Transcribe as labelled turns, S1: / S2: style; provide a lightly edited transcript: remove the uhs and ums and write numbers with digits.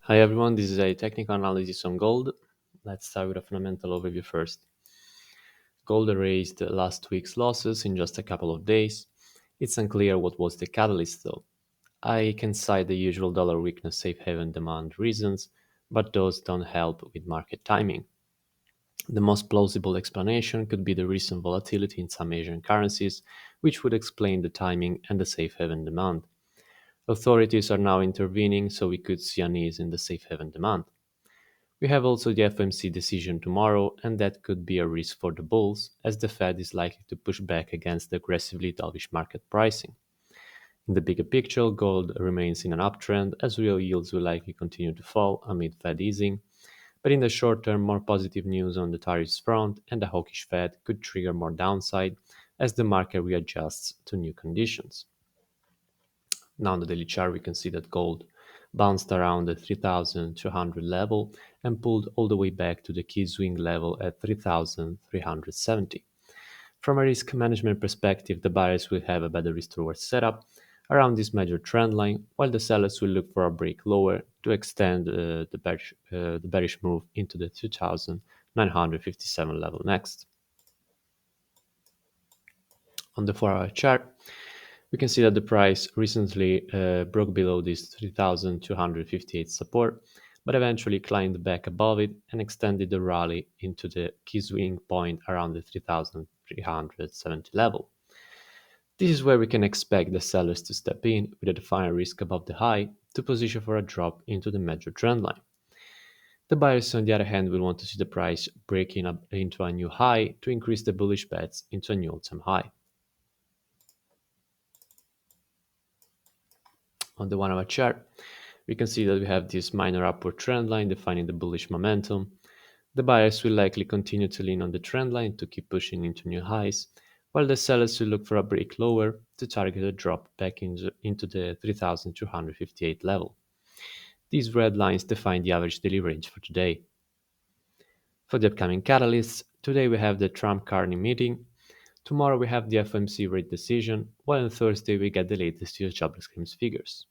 S1: Hi everyone, this is a technical analysis on gold. Let's start with a fundamental overview first. Gold erased last week's losses in just a couple of days. It's unclear what was the catalyst though. I can cite the usual dollar weakness, safe haven demand reasons, but those don't help with market timing. The most plausible explanation could be the recent volatility in some Asian currencies, which would explain the timing and the safe haven demand. Authorities are now intervening, so we could see an ease in the safe haven demand. We have also the FOMC decision tomorrow, and that could be a risk for the bulls, as the Fed is likely to push back against the aggressively dovish market pricing. In the bigger picture, gold remains in an uptrend, as real yields will likely continue to fall amid Fed easing. But in the short term, more positive news on the tariffs front and the hawkish Fed could trigger more downside as the market readjusts to new conditions. Now on the daily chart, we can see that gold bounced around the 3,200 level and pulled all the way back to the key swing level at 3,370. From a risk management perspective, the buyers will have a better risk reward setup around this major trend line, while the sellers will look for a break lower to extend the bearish move into the 2,957 level next. On the 4-hour chart, we can see that the price recently broke below this 3,258 support, but eventually climbed back above it and extended the rally into the key swing point around the 3,370 level. This is where we can expect the sellers to step in with a defined risk above the high to position for a drop into the major trend line. The buyers, on the other hand, will want to see the price breaking up into a new high to increase the bullish bets into a new all-time high. On the 1 hour chart, we can see that we have this minor upward trend line defining the bullish momentum. The buyers will likely continue to lean on the trend line to keep pushing into new highs, while the sellers will look for a break lower to target a drop back into the 3,258 level. These red lines define the average daily range for today. For the upcoming catalysts, today we have the Trump Carney meeting. Tomorrow we have the FOMC rate decision, while on Thursday we get the latest US jobless claims figures.